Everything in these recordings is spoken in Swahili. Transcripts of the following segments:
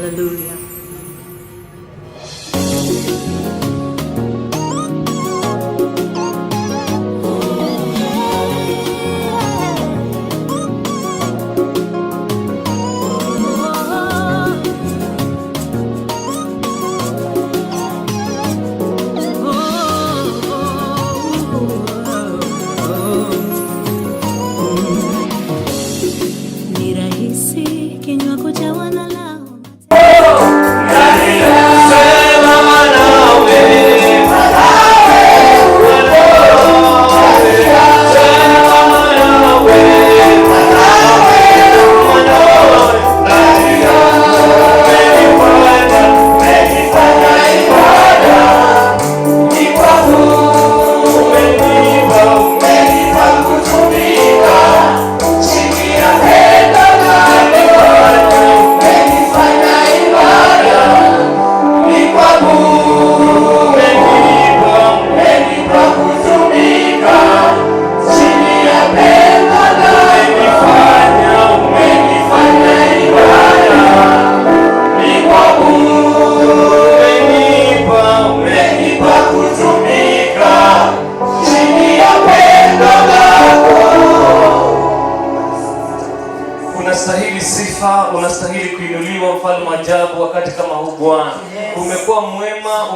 Hallelujah. Ni rahisi kinywa kujawa na lao. Unastahili sifa, unastahili kuinuliwa, mfalme wa ajabu. Wakati kama huu Bwana, umekuwa mwema,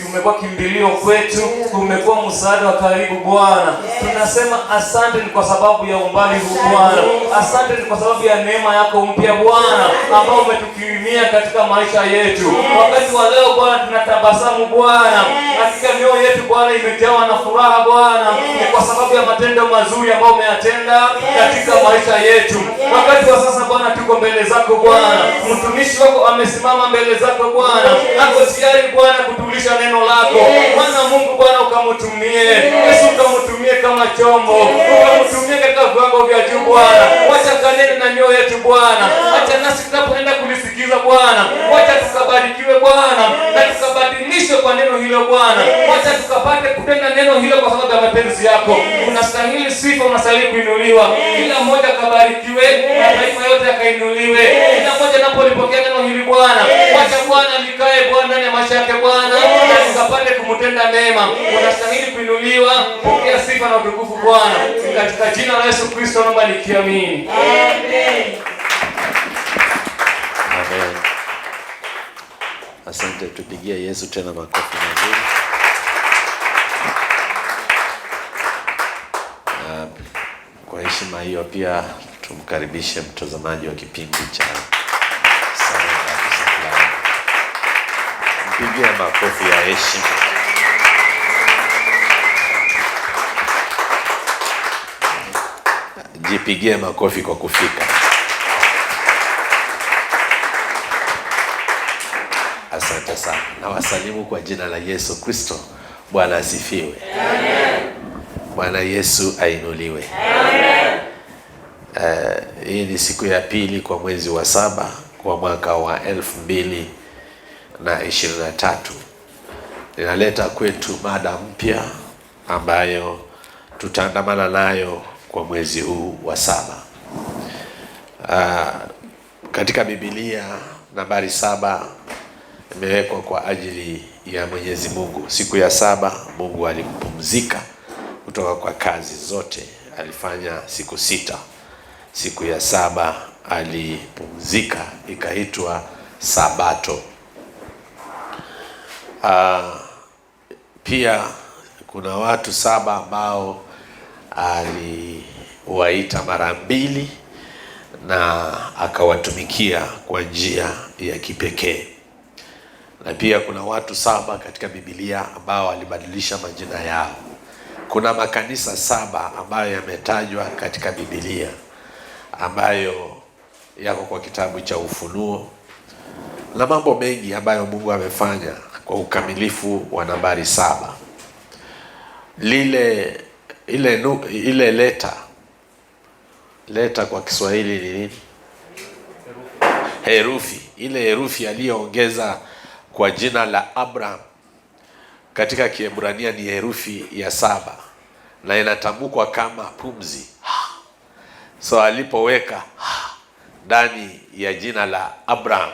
umekuwa kimbilio kwetu, umekuwa msaada wa karibu Bwana. Tunasema asante ni kwa sababu ya umbali huu Bwana, asante ni kwa sababu ya neema yako mpya Bwana, ambao umetukirimia katika maisha yetu. Wakati wa leo Bwana, tunatabasamu Bwana, katika mioyo yetu Bwana imejawa na furaha Bwana, ni kwa sababu ya matendo mazuri ambayo umeyatenda katika maisha yetu. Wakati wa sasa Bwana, tuko mbele zako Bwana, mtumishi wako amesimama mbele zako Bwana, ako tayari Bwana kutulisha neno lako. Bwana Mungu Bwana, ukamtumie Yesu, ukamtumie kama chombo, ukamtumie katika viwango vya juu Bwana. Wacha kanene na mioyo yetu Bwana, acha nasi tunapoenda kulisikiza Bwana, wacha tukabarikiwe Bwana na tukabadilishwe kwa neno hilo Bwana. Wacha tukapate kutenda neno hilo kwa sababu ya mapenzi yako. Unastahili sifa, unastahili kuinuliwa. Kila mmoja kabarikiwe na taifa yote yakainuliwe. Kila mmoja anapolipokea neno hili Bwana, wacha Bwana likae Bwana ndani ya maisha yake Bwana, na tukapate kumtenda mema. Unastahili kuinuliwa. Pokea sifa na utukufu Bwana, katika jina la Yesu Kristo naomba nikiamini. Amen. Amen. Asante, tupigie Yesu tena makofi mazuri. Kwa heshima hiyo pia tumkaribishe mtazamaji wa kipindi cha Sarenda. Mpigie makofi ya heshima. Jipigie makofi kwa kufika. Asante sana. Na wasalimu kwa jina la Yesu Kristo. Bwana asifiwe. Amen. Bwana Yesu ainuliwe. Amen. Hii ni siku ya pili kwa mwezi wa 7 kwa mwaka wa 2023. Ninaleta kwetu mada mpya ambayo tutaandamana nayo kwa mwezi huu wa 7. Katika Biblia nambari 7 imewekwa kwa ajili ya Mwenyezi Mungu. Siku ya 7 Mungu alipumzika kutoka kwa kazi zote. Alifanya siku 6. Siku ya 7 alipumzika, ikaitwa Sabato. Pia kuna watu 7 ambao aliwaita mara 2 na akawatumikia kwa njia ya kipekee. Na pia kuna watu 7 katika Biblia ambao alibadilisha majina yao. Kuna makanisa 7 ambayo yametajwa katika Biblia ambayo yako kwa kitabu cha Ufunuo, na mambo mengi ambayo Mungu amefanya kwa ukamilifu wa nambari 7. Ile leta kwa Kiswahili ni nini? Herufi. Ile herufi aliyoongeza kwa jina la Abraham katika Kiebrania ni herufi ya 7 na inatamkwa kama pumzi. So alipoweka ndani ya jina la Abraham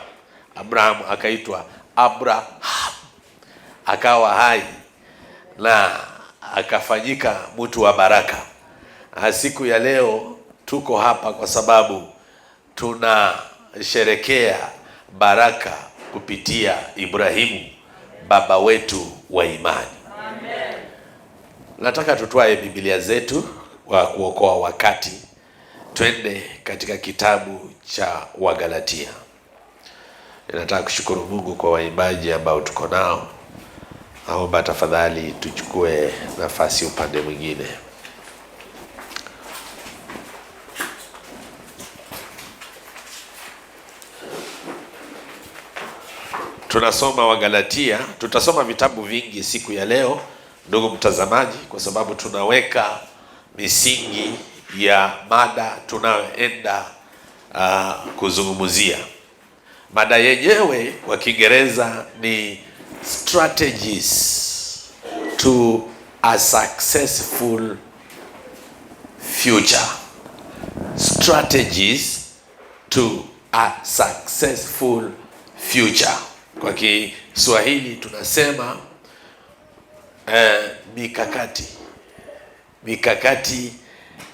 Abrahamu akaitwa Abraham, akawa hai na akafanyika mtu wa baraka. Siku ya leo tuko hapa kwa sababu tunasherekea baraka kupitia Ibrahimu, baba wetu wa imani. Amen. Nataka tutwae Biblia zetu kwa kuokoa wakati, twende katika kitabu cha Wagalatia. Nataka kushukuru Mungu kwa waimbaji ambao tuko nao. Naomba tafadhali tuchukue nafasi upande mwingine. Tunasoma Wagalatia. Tutasoma vitabu vingi siku ya leo, ndugu mtazamaji, kwa sababu tunaweka misingi ya mada tunayoenda kuzungumzia. Mada yenyewe kwa Kiingereza ni strategies to a successful future. Strategies to a successful future. Kwa Kiswahili tunasema mikakati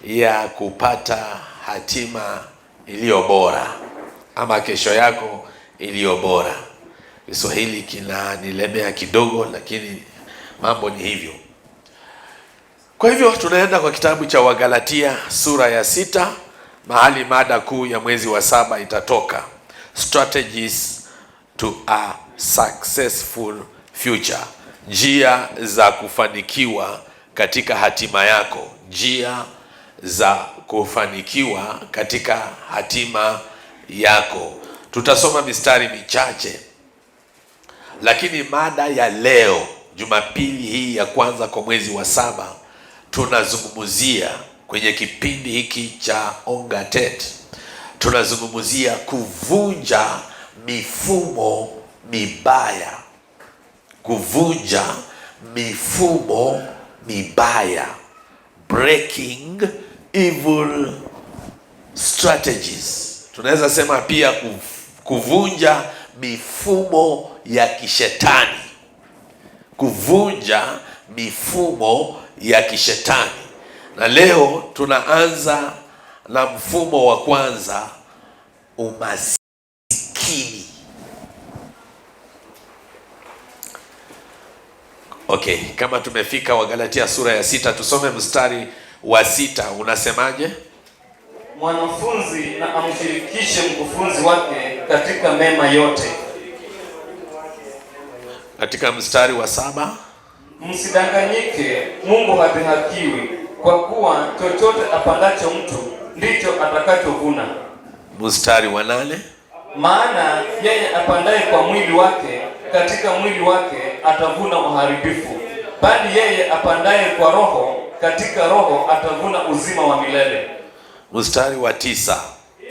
ya kupata hatima iliyo bora ama kesho yako iliyo bora. Kiswahili kinanilemea kidogo, lakini mambo ni hivyo. Kwa hivyo tunaenda kwa kitabu cha Wagalatia sura ya 6, mahali mada kuu ya mwezi wa 7 itatoka. Strategies to a successful future. Njia za kufanikiwa katika hatima yako. Njia za kufanikiwa katika hatima yako. Tutasoma mistari michache, lakini mada ya leo, Jumapili hii ya kwanza kwa mwezi wa 7, tunazungumzia kwenye kipindi hiki cha Ongatet, tunazungumzia kuvunja mifumo mibaya. Kuvunja mifumo mibaya. Breaking evil strategies. Tunaweza sema pia kuvunja mifumo ya kishetani. Kuvunja mifumo ya kishetani. Na leo tunaanza na mfumo wa kwanza, umasikini. Okay, kama tumefika Wagalatia sura ya 6, tusome mstari wa 6. Unasemaje? Mwanafunzi na amshirikishe mkufunzi wake katika mema yote. Katika mstari wa 7, msidanganyike, Mungu hadhihakiwi, kwa kuwa chochote apandacho mtu ndicho atakachovuna. Mstari wa 8, maana yeye apandaye kwa mwili wake, katika mwili wake atavuna uharibifu, bali yeye apandaye kwa roho, katika roho atavuna uzima wa milele. Mstari wa 9,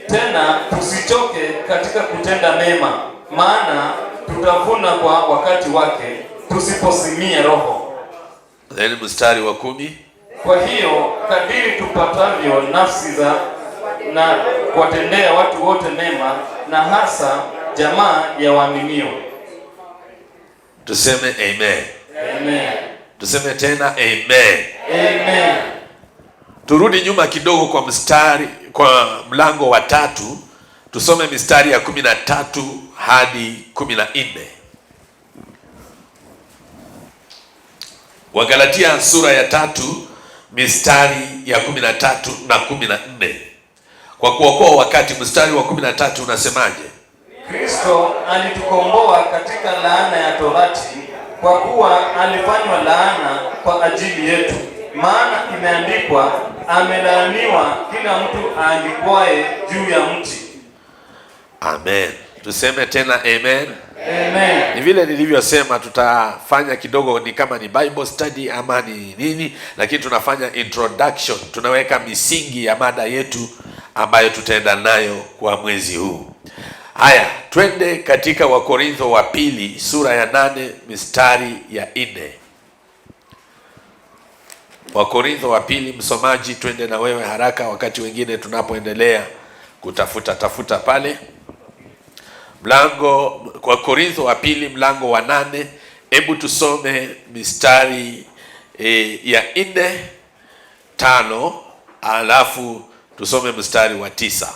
tena tusichoke katika kutenda mema, maana tutavuna kwa wakati wake, tusiposimia roho. Then mstari wa 10, kwa hiyo kadiri tupatavyo nafsi za na kuwatendea watu wote mema, na hasa jamaa ya waaminio. Tuseme amen. Amen. Tuseme tena amen. Amen. Turudi nyuma kidogo kwa mlango wa 3, tusome mistari ya 13 hadi 14. Wagalatia sura ya 3 mistari ya 13 na 14. Kwa kuokoa wakati, mstari wa 13 unasemaje? Kristo alitukomboa katika laana ya torati, kwa kuwa alifanywa laana kwa ajili yetu. Maana imeandikwa, amelaaniwa kila mtu aangikwaye juu ya mti. Amen. Tuseme tena amen. Amen. Ni vile nilivyosema, tutafanya kidogo ni kama ni Bible study ama ni nini, lakini tunafanya introduction, tunaweka misingi ya mada yetu ambayo tutaenda nayo kwa mwezi huu. Haya, twende katika Wakorintho wa pili sura ya 8 mistari ya 4. Wakorintho wa pili, msomaji twende na wewe haraka wakati wengine tunapoendelea kutafuta pale. mlango kwa Korintho wa pili mlango wa 8. Hebu tusome mistari ya 4, 5, alafu tusome mstari wa 9.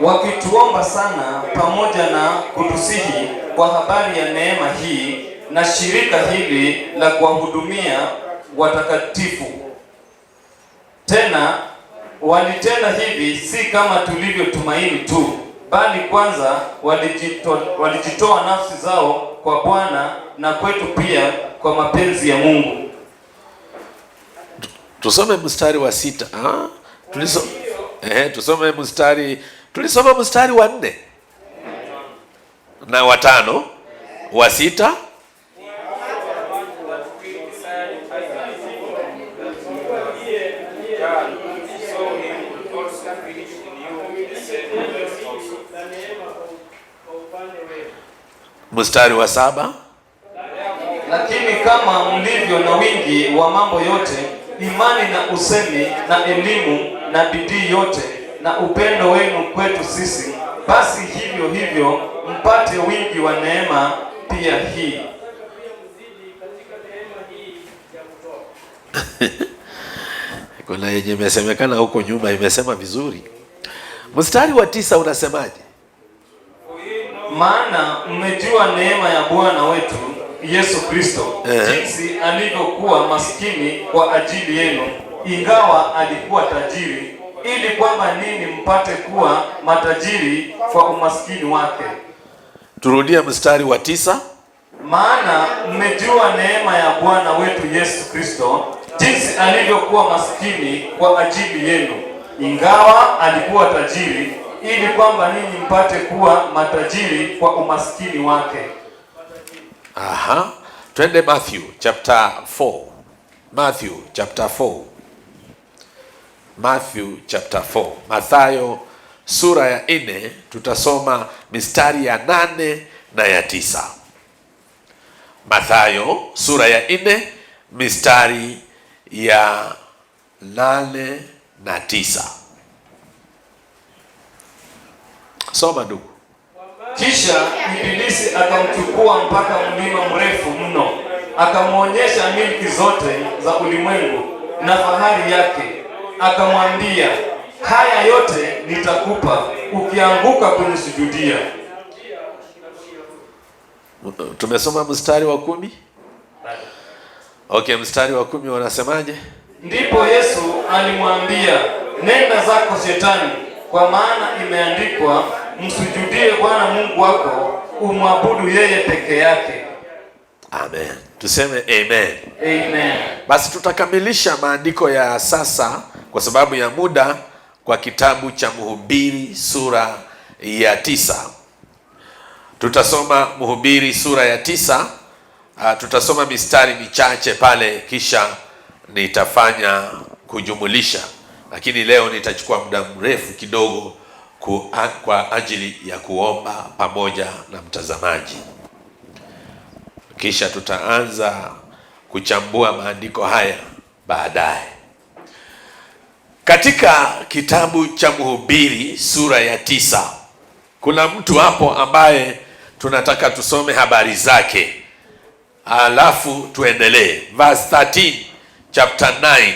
Wakituomba sana pamoja na kutusihi kwa habari ya neema hii na shirika hili la kuwahudumia watakatifu. Tena walitenda hivi si kama tulivyotumaini tu, bali kwanza walijitoa nafsi zao kwa Bwana na kwetu pia kwa mapenzi ya Mungu. Tusome mstari wa 6. Tusome mstari, tulisoma mstari wa 4 na wa 5, wa 6. Mstari wa 7. Lakini kama mlivyo na wingi wa mambo yote, imani na usemi na elimu na bidii yote na upendo wenu kwetu sisi, basi hivyo hivyo mpate wingi wa neema pia hii. Kuna yenye imesemekana huko nyuma, imesema vizuri. Mstari wa 9 unasemaje? Maana mmejua neema ya Bwana wetu Yesu Kristo, jinsi alivyokuwa maskini kwa ajili yenu, ingawa alikuwa tajiri, ili kwamba ninyi mpate kuwa matajiri kwa umaskini wake. Turudia mstari wa 9. Maana mmejua neema ya Bwana wetu Yesu Kristo, jinsi alivyokuwa maskini kwa ajili yenu, ingawa alikuwa tajiri, ili kwamba ninyi mpate kuwa matajiri kwa umaskini wake. Twende Matthew chapter 4. Matthew chapter 4. Matthew chapter 4. Mathayo sura ya 4, tutasoma mistari ya 8 na ya 9. Mathayo sura ya 4 mistari ya 8 na 9. Soma ndugu. Kisha Ibilisi akamchukua mpaka mlima mrefu mno, akamwonyesha milki zote za ulimwengu na fahari yake, akamwambia, haya yote nitakupa ukianguka kunisujudia. Tumesoma mstari wa 10. Okay, mstari wa 10 wanasemaje? Ndipo Yesu alimwambia, nenda zako Shetani, kwa maana imeandikwa, msujudie Bwana Mungu wako, umwabudu yeye peke yake. Amen. Tuseme amen. Amen. Basi tutakamilisha maandiko ya sasa kwa sababu ya muda kwa kitabu cha Mhubiri sura ya 9. Tutasoma Mhubiri sura ya 9. Tutasoma mistari michache pale, kisha nitafanya kujumulisha, lakini leo nitachukua muda mrefu kidogo kwa ajili ya kuomba pamoja na mtazamaji, kisha tutaanza kuchambua maandiko haya baadaye. Katika kitabu cha Mhubiri sura ya 9 kuna mtu hapo ambaye tunataka tusome habari zake, alafu tuendelee. Verse 13, chapter 9,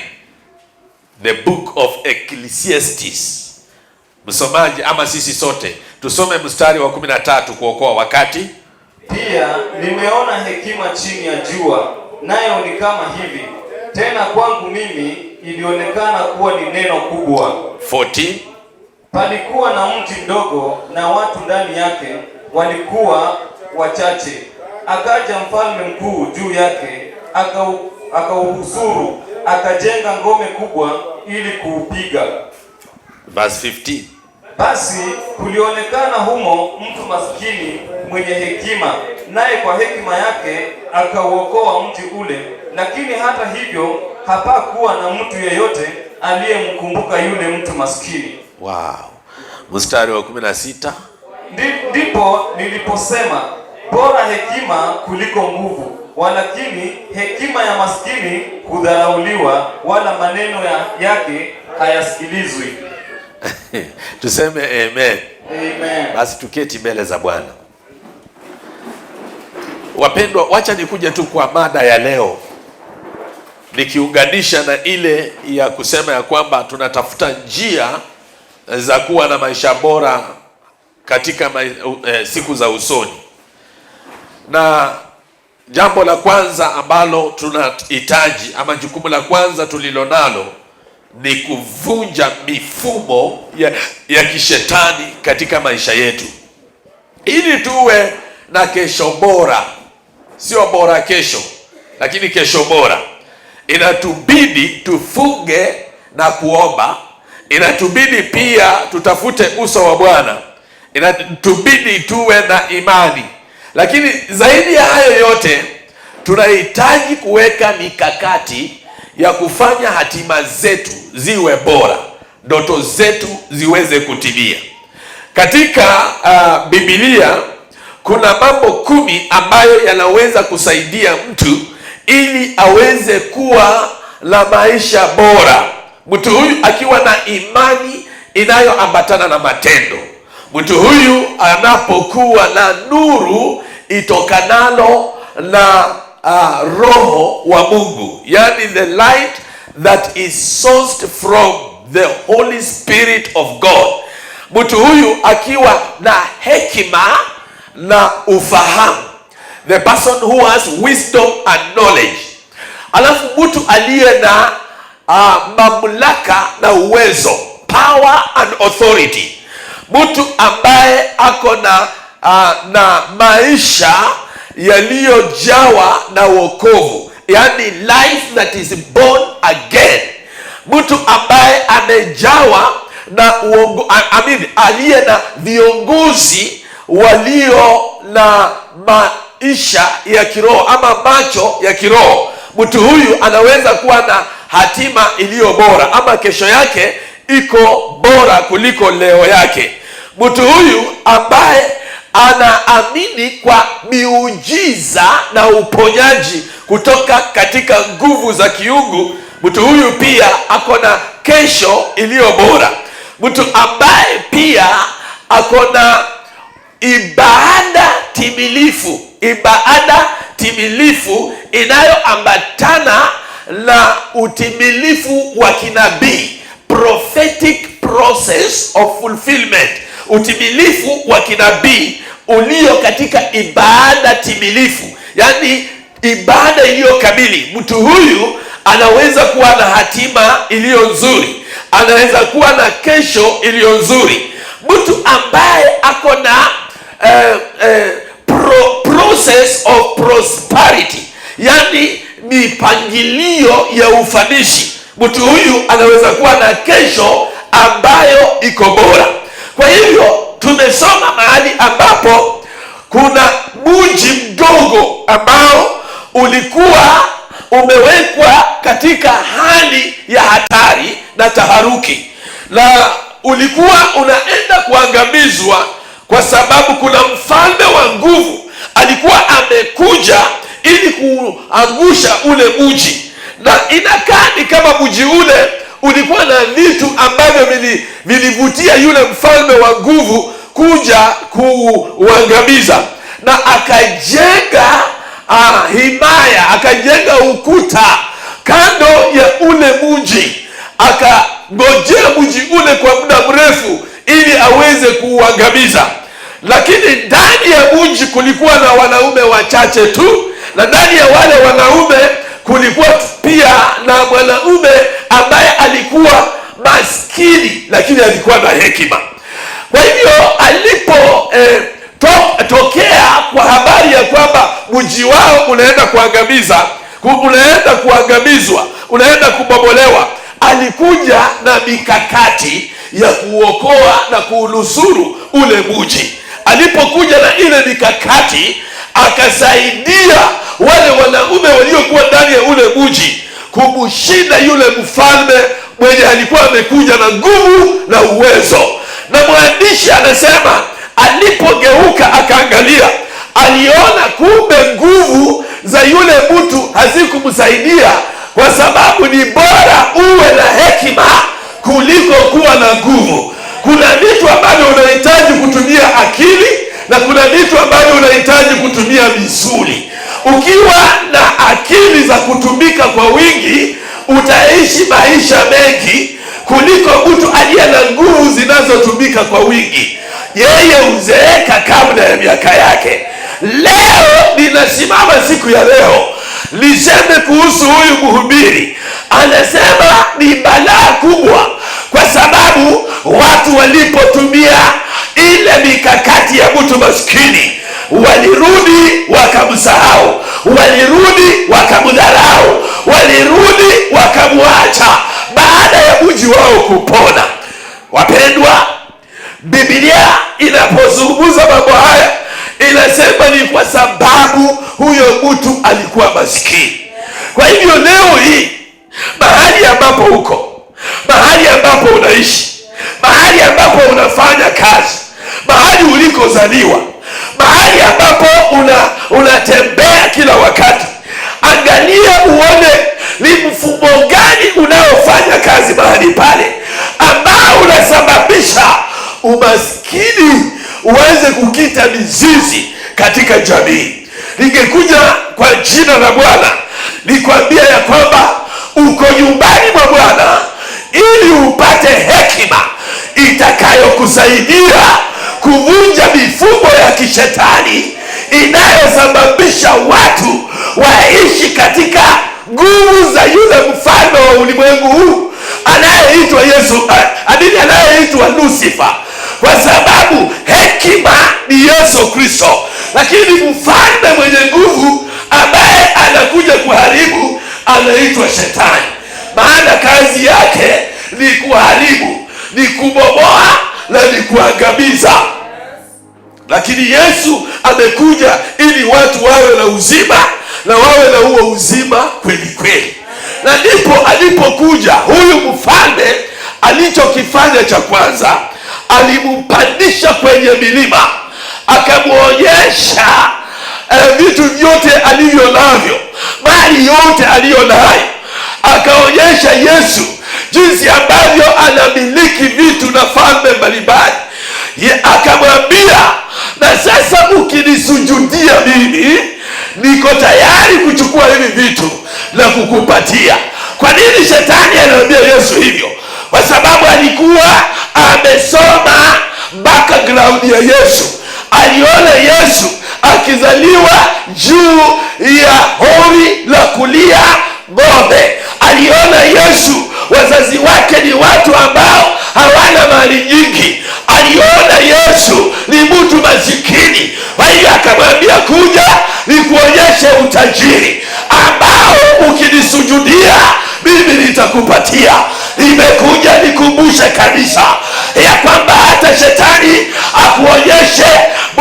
the book of Ecclesiastes. Msomaji ama sisi sote tusome mstari wa 13 kuokoa wakati. Pia nimeona hekima chini ya jua, nayo ni kama hivi, tena kwangu mimi ilionekana kuwa ni neno kubwa. 14. Palikuwa na mji mdogo na watu ndani yake walikuwa wachache. Akaja mfalme mkuu juu yake, akauhusuru, akajenga ngome kubwa ili kuupiga. Verse 15. Basi kulionekana humo mtu maskini mwenye hekima, naye kwa hekima yake akauokoa mji ule, lakini hata hivyo hapakuwa na mtu yeyote aliyemkumbuka yule mtu maskini. Wow. Mstari wa 16. Ndipo niliposema, bora hekima kuliko nguvu, walakini hekima ya maskini hudharauliwa, wala maneno yake hayasikilizwi. Tuseme amen. Amen. Basi tuketi mbele za Bwana. Wapendwa, wacha nikuje tu kwa mada ya leo, nikiunganisha na ile ya kusema ya kwamba tunatafuta njia za kuwa na maisha bora katika siku za usoni. Na jambo la kwanza ambalo tunahitaji, ama jukumu la kwanza tulilonalo, ni kuvunja mifumo ya kishetani katika maisha yetu, ili tuwe na kesho bora. Sio bora kesho, lakini kesho bora. Inatubidi tufunge na kuomba. Inatubidi pia tutafute uso wa Bwana. Inatubidi tuwe na imani. Lakini zaidi ya hayo yote, tunahitaji kuweka mikakati ya kufanya hatima zetu ziwe bora, ndoto zetu ziweze kutimia. Katika Biblia kuna mambo 10 ambayo yanaweza kusaidia mtu ili aweze kuwa na maisha bora. Mtu huyu akiwa na imani inayoambatana na matendo. Mtu huyu anapokuwa na nuru itokanalo na Roho wa Mungu, yani the light that is sourced from the Holy Spirit of God. Mtu huyu akiwa na hekima na ufahamu, the person who has wisdom and knowledge. Alafu mtu aliye na mamlaka na uwezo, power and authority. Mtu ambaye ako na maisha yaliyojawa na wokovu, yani life that is born again. Mtu ambaye amejawa na aliye na viongozi walio na maisha ya kiroho ama macho ya kiroho. Mtu huyu anaweza kuwa na hatima iliyo bora, ama kesho yake iko bora kuliko leo yake. Mtu huyu ambaye anaamini kwa miujiza na uponyaji kutoka katika nguvu za kiungu, mtu huyu pia ako na kesho iliyo bora. Mtu ambaye pia ako na ibada timilifu inayoambatana na utimilifu wa kinabii, prophetic process of fulfillment, utimilifu wa kinabii ulio katika ibada timilifu, yani ibada iliyo kamili. Mtu huyu anaweza kuwa na hatima iliyo nzuri, anaweza kuwa na kesho iliyo nzuri. Mtu ambaye ako na process of prosperity, yani mipangilio ya ufanisi. Mtu huyu anaweza kuwa na kesho ambayo iko bora. Kwa hivyo tumesoma mahali ambapo kuna mji mdogo ambao ulikuwa umewekwa katika hali ya hatari na taharuki, na ulikuwa unaenda kuangamizwa kwa sababu kuna mfalme wa nguvu alikuwa amekuja ili kuangusha ule mji. Na inakaa ni kama mji ule ulikuwa na vitu ambavyo vilivutia yule mfalme wa nguvu kuja kuangamiza, na akajenga himaya, akajenga ukuta kando ya ule mji, akangojea mji ule kwa muda mrefu ili aweze kuuangamiza. Lakini ndani ya mji kulikuwa na wanaume wachache tu, na ndani ya wale wanaume kulikuwa pia na mwanaume ambaye alikuwa maskini lakini alikuwa na hekima. Kwa hivyo tokea kwa habari ya kwamba mji wao unaenda kuangamizwa, unaenda kubomolewa, alikuja na mikakati ya kuokoa na kuunusuru ule mji. Alipokuja na ile mikakati, akasaidia wale wanaume waliokuwa ndani ya ule mji kumshinda yule mfalme mwenye alikuwa amekuja na nguvu na uwezo. Na mwandishi anasema alipogeuka akaangalia, aliona kumbe nguvu za yule mtu hazikumsaidia, kwa sababu ni bora uwe na hekima kuliko kuwa na nguvu. Kuna vitu ambavyo unahitaji kutumia akili na kuna vitu ambavyo unahitaji kutumia misuli. Ukiwa na akili za kutumika kwa wingi, utaishi maisha mengi kuliko mtu aliye na nguvu zinazotumika kwa wingi. Yeye uzeeka kabla ya miaka yake. Leo ninasimama siku ya leo niseme kuhusu huyu mhubiri. Anasema ni balaa kubwa, kwa sababu watu walipotumia ile mikakati ya mtu maskini, walirudi wakamsahau, walirudi wakamdharau, walirudi wakamwacha baada ya mji wao kupona. Wapendwa, Biblia inapozungumza mambo haya inasema ni kwa sababu huyo mtu alikuwa maskini. Kwa hivyo leo hii, mahali ambapo uko, mahali ambapo unaishi, mahali ambapo unafanya kazi, mahali ulikozaliwa, mahali ambapo unatembea kila wakati, angalia uone ni mfumo gani unaofanya kazi mahali pale ambao unasababisha umaskini uweze kukita mizizi katika jamii. Ningekuja kwa jina la Bwana nikwambia ya kwamba uko nyumbani mwa Bwana ili upate hekima itakayokusaidia kuvunja mifumo ya kishetani inayosababisha watu waishi katika nguvu za yule mfalme wa ulimwengu huu anayeitwa anayeitwa Lucifer, kwa sababu hekima ni Yesu Kristo, lakini mfalme mwenye nguvu ambaye anakuja kuharibu anaitwa Shetani. Maana kazi yake ni kuharibu, ni kubomoa na ni kuangamiza. Lakini Yesu amekuja ili watu wawe na uzima na wawe na huo uzima kweli kweli. Na ndipo alipokuja huyu mfalme, alichokifanya cha kwanza, alimpandisha kwenye milima, akamuonyesha vitu vyote alivyo navyo, mali yote aliyo nayo. Akaonyesha Yesu jinsi ambavyo anamiliki vitu na falme mbalimbali. Akamwambia, na sasa ukinisujudia mimi, niko tayari kuchukua hivi vitu na kukupatia. Kwa nini Shetani anamwambia Yesu hivyo? Kwa sababu alikuwa amesoma background ya Yesu. Aliona Yesu akizaliwa juu ya hori la kulia ng'ombe. Aliona Yesu wazazi wake ni watu ambao hawana mali nyingi. Aliona Yesu ni mtu masikini. Kwa hiyo akamwambia, kuja nikuonyeshe utajiri ambao ukinisujudia mimi nitakupatia. Nimekuja nikumbushe kanisa ya kwamba hata Shetani akuonyeshe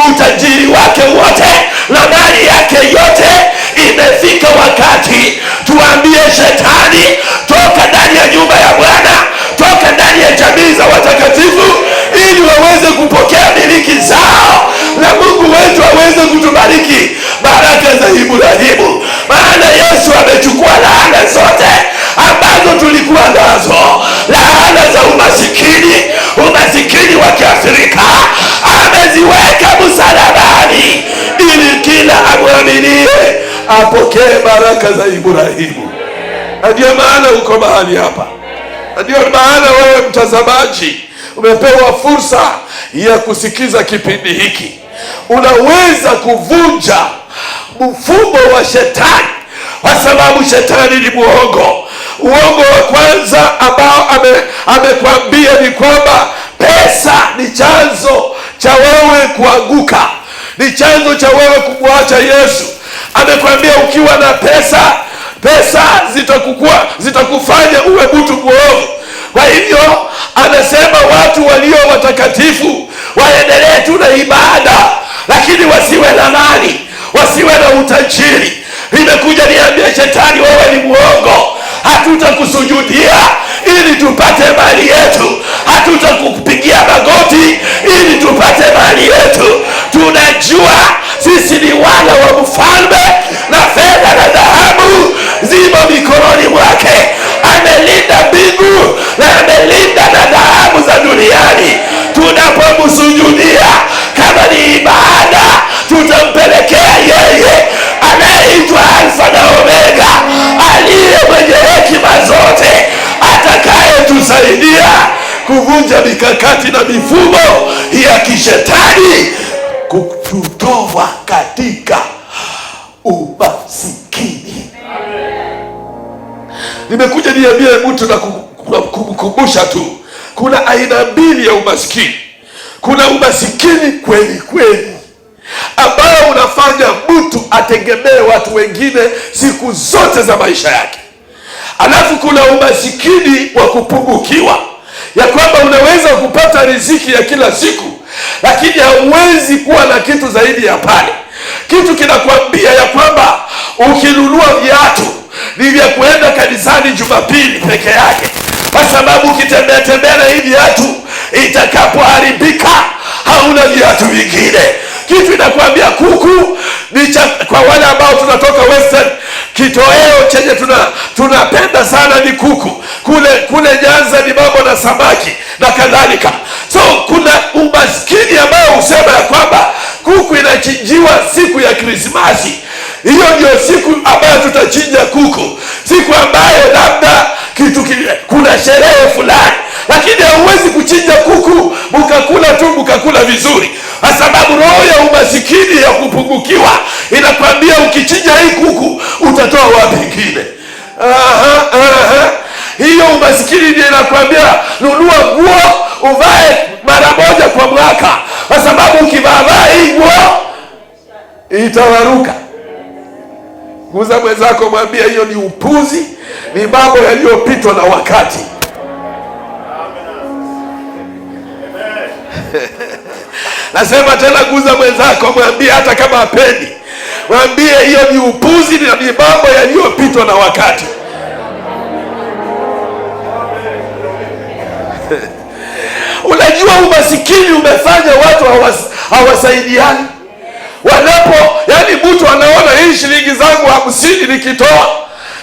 utajiri wake wote na mali yake yote. Imefika wakati tuambie Shetani, toka ndani ya nyumba ya Bwana, toka ndani ya jamii za watakatifu, ili waweze kupokea miliki zao na Mungu wetu aweze kutubariki baraka za Ibrahimu. Maana Yesu amechukua laana zote ambazo tulikuwa nazo, laana za umasikini, umasikini wa Kiafrika, ameziweka msalabani ili kila amwaminie apokee baraka za Ibrahimu. Na ndio maana uko mahali hapa, na ndio maana wewe mtazamaji umepewa fursa ya kusikiza kipindi hiki. Unaweza kuvunja mfumo wa Shetani, kwa sababu Shetani ni muongo. Uongo wa kwanza ambao amekwambia ni kwamba pesa ni chanzo cha wewe kuanguka, ni chanzo cha wewe kumwacha Yesu. Amekwambia ukiwa na pesa zitakufanya uwe mtu mwovu. Kwa hivyo anasema watu walio watakatifu waendelee tu na ibada, lakini wasiwe na mali, wasiwe na utajiri. Nimekuja niambia Shetani, wewe ni muongo. Hatutakusujudia ili tupate mali yetu, hatutakupigia magoti ili tupate mali yetu. Tunajua sisi ni wana wa mfalme na fedha na dhahabu zimo mikononi mwake. Amelinda mbingu na amelinda na dhahabu za duniani. kuvunja mikakati na mifumo ya kishetani kututoa katika umasikini. Nimekuja niambie mtu na kukumbusha tu, kuna aina mbili ya umasikini. Kuna umasikini kweli kweli ambao unafanya mtu ategemee watu wengine siku zote za maisha yake. Alafu kuna umasikini wa kupungukiwa, ya kwamba unaweza kupata riziki ya kila siku, lakini hauwezi kuwa na kitu zaidi ya pale. Kitu kinakwambia ya kwamba ukinunua viatu ni vya kuenda kanisani Jumapili peke yake, kwa sababu ukitembea tembea na hivi viatu, itakapoharibika hauna viatu vingine. Kitu inakwambia kuku ni kwa wale ambao tunatoka Western, kitoweo chenye tunapenda sana ni kuku. Kule Nyanza ni mambo na samaki na kadhalika. So kuna umaskini ambao husema ya kwamba kuku inachinjiwa siku ya Krismasi. Hiyo ndio siku ambayo tutachinja kuku, siku ambayo labda kuna sherehe fulani. Lakini hauwezi kuchinja kuku mukakula vizuri, kwa sababu roho ya umasikini ya kupungukiwa inakwambia ukichinja hii kuku utatoa wapi ingine? Hiyo umasikini ndio inakwambia nunua nguo uvae mara moja kwa mwaka, kwa sababu ukivaa hii nguo itawaruka. Guza mwenzako, mwambie hiyo ni upuzi, ni mambo yaliyopitwa na wakati. Nasema tena, guza mwenzako, mwambie hata kama hapendi, mwambie hiyo ni upuzi, ni mambo yaliyopitwa na wakati. Unajua umasikini umefanya watu hawasaidiani. Yani mtu anaona hii shilingi zangu 50 nikitoa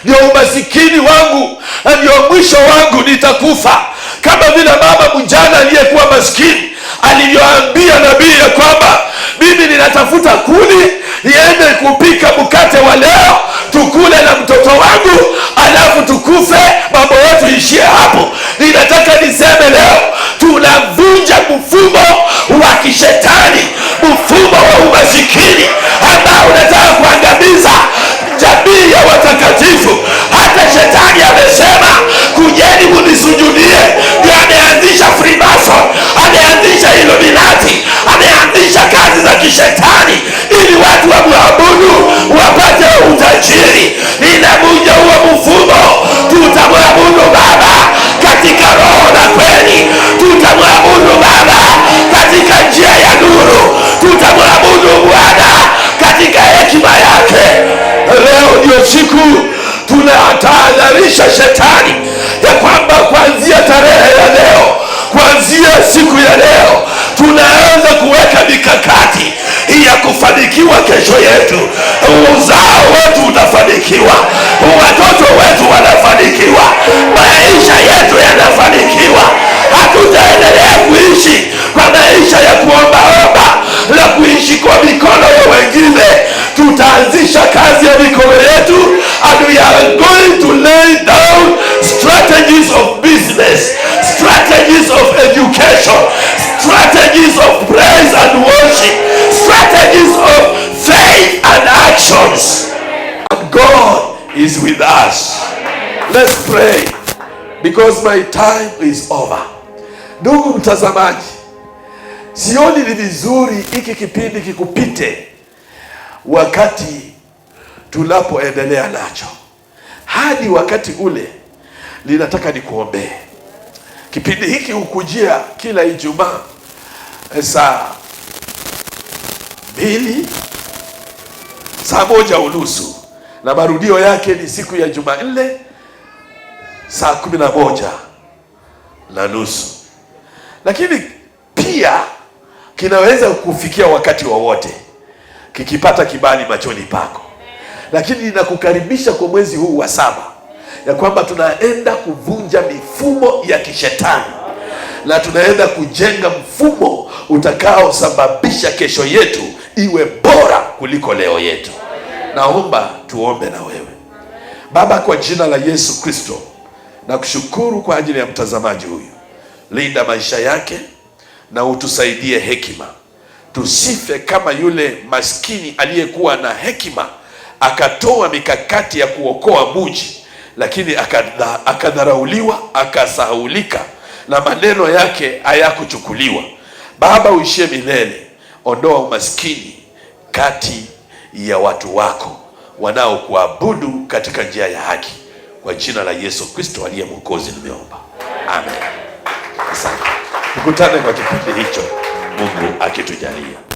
ndio umasikini wangu na ndio mwisho wangu, nitakufa. Kama vile mama mjana aliyekuwa maskini alivyoambia nabii ya kwamba mimi ninatafuta kuni niende kupika mkate wa leo tukule na mtoto wangu, alafu tukufe, mambo yetu ishie hapo. Ninataka niseme leo, tunavunja mfumo wa kishetani, mfumo wa umasikini ambao unataka kuangamiza jamii ya watakatifu. Hata shetani amesema kujeni munisujudie. Ndio ameanzisha Freemason, ameanzisha Illuminati, ameanzisha kazi za kishetani ili watu wamwabudu wapate utajiri. Ninavunja huo mfumo. Tutamwabudu Baba katika roho na kweli, tutamwabudu Baba katika njia ya nuru, tutamwabudu Bwana katika hekima yake. Leo ndio siku tunatahadharisha shetani ya kwamba kuanzia tarehe ya leo, kuanzia siku ya leo, tunaanza kuweka mikakati ya kufanikiwa kesho yetu. Uzao wetu utafanikiwa, watoto wetu wanafanikiwa, maisha yetu yanafanikiwa. Hatutaendelea kuishi kwa maisha ya kuombaomba na kuishi kwa mikono ya wengine. Tutaanzisha kazi ya mikono yetu, and we are going to lay down strategies of business, strategies of education, strategies of praise and worship, strategies of faith and actions. And God is with us. Let's pray because my time is over. Ndugu mtazamaji, sioni ni vizuri hiki kipindi kikupite wakati tunapoendelea nacho. Hadi wakati ule ninataka nikuombee. Kipindi hiki hukujia kila Ijumaa saa 2, saa 1:30, na marudio yake ni siku ya Jumanne saa 11:30. Lakini pia kinaweza kufikia wakati wowote kikipata kibali machoni pako. Lakini ninakukaribisha kwa mwezi huu wa 7 ya kwamba tunaenda kuvunja mifumo ya kishetani na tunaenda kujenga mfumo utakaosababisha kesho yetu iwe bora kuliko leo yetu. Naomba tuombe na wewe. Baba, kwa jina la Yesu Kristo, nakushukuru kwa ajili ya mtazamaji huyu. linda maisha yake na utusaidie hekima, tusife kama yule maskini aliyekuwa na hekima akatoa mikakati ya kuokoa mji, lakini akadharauliwa, akasahaulika na maneno yake hayakuchukuliwa. Baba, uishie milele, ondoa umaskini kati ya watu wako wanaokuabudu katika njia ya haki, kwa jina la Yesu Kristo aliye Mwokozi nimeomba, amen. Asante. Tukutane kwa kipindi hicho, Mungu akitujalia.